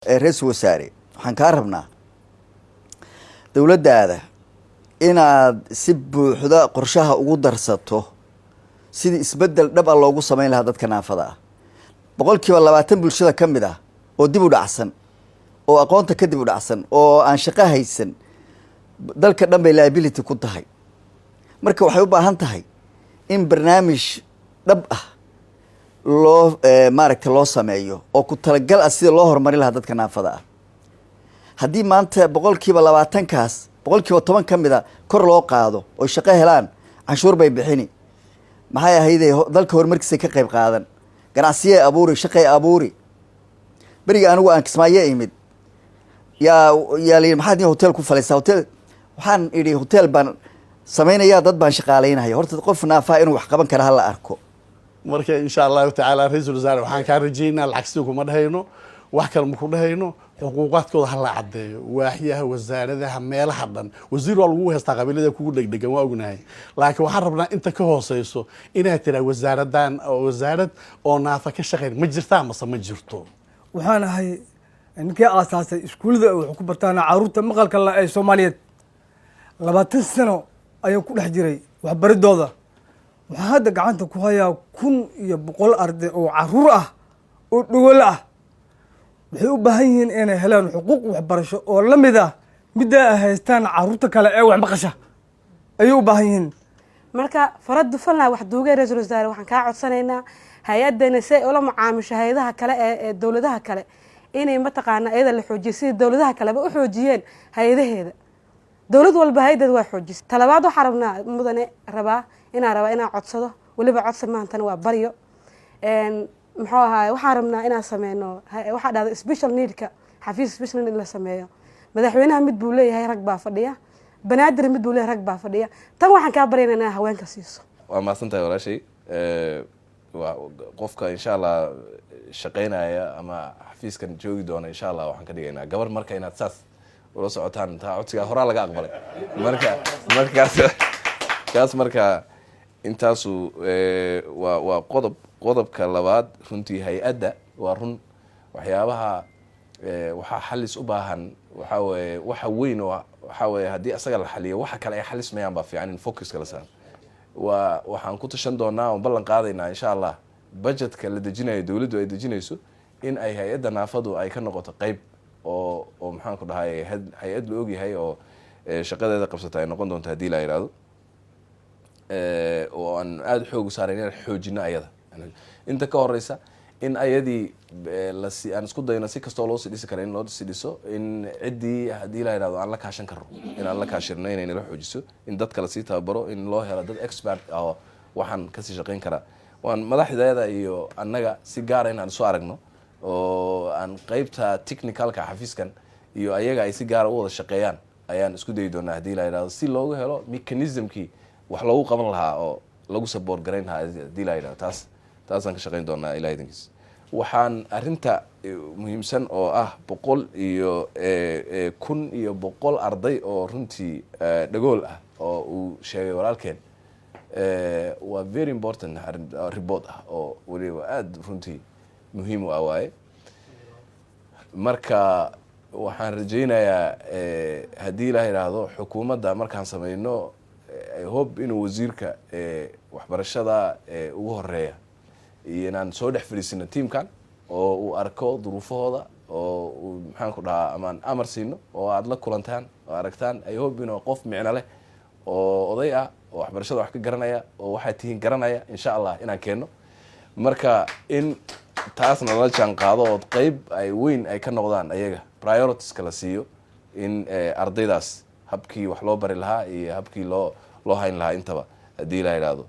رئيس وزراء waxaan kaa rabnaa dawladdaada inaad si buuxda qorshaha ugu darsato sidii isbedel dhab ah loogu sameyn lahaa dadka naafada ah boqolkiiba 20 bulshada kamid ah oo dib u dhacsan oo aqoonta ka dib u dhacsan oo aan shaqo haysan dalka dhan bay liability ku tahay marka waxay u baahan tahay in barnaamij dhab ah loo maaragtay loo sameeyo oo ku talagal ah sida loo horumarin lahaa dadka naafada ah haddii maanta boqolkiiba 20 kaas boqolkiiba 10 kamid ah kor loo qaado oo shaqo helaan canshuur bay bixini maxay ahayd dalka horumarkiisa ka qayb qaadan ganacsiye abuuri shaqay abuuri bariga anigu aan kismaayo imid yaa leeyahay maxaad hotel ku falaysaa hotel waxaan idhi hotel baan sameynaya dad baan shaqaaleynaya horta qof naafaa inuu wax qaban kara hal la arko marka insha Allah ta'ala ra'iisul wasaare waxaan ka rajeynaa lacagtii kuma dhahayno wax kale ma ku dhahayno xuquuqaadkooda hal la cadeeyo waaxyaha wasaaradaha meelaha dhan wasiir waa lagu heystaa qabiilada kugu dhegdhegan waa ognahay laakiin waxaan rabnaa inta ka hooseyso inaad tiraa wasaaradan oo wasaarad oo naafa ka shaqeyn ma jirtaa mase ma jirto waxaan ahay ninkii aasaasay iskuulada wuxuu ku bartaana caruurta maqalka la ee Soomaaliyeed 20 sano ayaan ku dhex jiray waxbaridooda waxaa hadda gacanta ku hayaa 1,100 arday oo caruur ah oo dhagol ah waxay u baahan yihiin inay helaan xuquuq waxbarasho oo la mid ah midda ay haystaan caruurta kale ee wax maqasha ayay u baahan yihiin marka farad falna wax duugay ra'iisul wasaare waxaan ka codsanaynaa hay'adana si ay ula macaamisho hay'adaha kale ee dawladaha kale inay mataqaana ayada la xoojiyo si dawladaha kale u xoojiyeen hay'adaheeda dawlad walba hay'adad waa xoojis talabaad waxa rabnaa mudane rabaa inaan codsado waliba codsi maantana waa baryo muxuu ahaa waxaan rabnaa inaan sameeyno waxa dhahdo special need-ka xafiis special need la sameeyo madaxweynaha mid buu leeyahay rag baa fadhiya banaadir mid buu leeyahay rag baa fadhiya tan waxaan ka bareenaynaa haweenka siiso waa maasantahay walaashay waa qofka insha Allah shaqeynaya ama xafiiskan joogi doona insha Allah waxaan ka dhigaynaa gabar marka inaad saas ula socotaan taa codsiga hore laga aqbalay markaas marka intaasu waa qodobka labaad runtii hay'adda waa run waxyaabaha waxa xalis u baahan waxa weyn waxa hadii asaga la xaliyo waxa kale ay xalismayaan ba fiican in focus kala saar waxaan ku tashan doonaa oo ballan qaadaynaa insha Allah budgetka la dejinayo dawladdu ay dejinayso in ay hay'adda naafadu ay ka noqoto qayb oo maxaan ku dhahay hay'ad la og yahay oo shaqadeeda qabsata ay noqon doonto hadii la yiraahdo oo aan aad xoog u saarayna xoojina ayada inta ka horeysa in ayadii aan isku dayno si kastoo loo sii dhisi karo in loo sii dhiso in cidii hadii la yiraahdo aan la kaashan karo in aan la kaashirno inay la xoojiso in dadka la sii tababaro in loo helo dad expert ah waxaan ka sii shaqeyn kara waan madaxdeeda iyo annaga si gaar ah inaan soo aragno oo aan qaybta technicalka xafiiskan iyo ayaga ay si gaar ah u wada shaqeeyaan ayaan isku dayi doonaa hadii la yiraahdo si loogu helo mechanismkii wax loogu qaban lahaa oo lagu support gareyn lahaa hadii la yiraahdo taasaan ka shaqeyn doonaa ilaa idinkiis waxaan arinta muhiimsan oo ah 1,100 arday oo runtii dhagool ah oo uu sheegay walaalkeen waa very important report ah oo waliba aad runtii muhiim u ah waaye marka waxaan rajeynayaa hadii la yiraahdo xukuumadda markaan sameeyno I hope inuu wasiirka waxbarashada ugu horeeya inaan soo dhex fadhiisino teamkan oo uu arko duruufahooda oo uu maxaan ku dhahaa amaan amar siino oo aad la kulantaan oo aragtaan I hope inuu qof micno leh oo oday ah oo waxbarashada wax ka garanaya oo waxa tihiin garanaya insha Allah inaan keeno marka in taasna la jaan qaado oo qayb ay weyn ay ka noqdaan ayaga priorities kala siiyo in ardaydaas habkii wax loo bari lahaa iyo habkii loo hayn lahaa intaba hadii la yiraahdo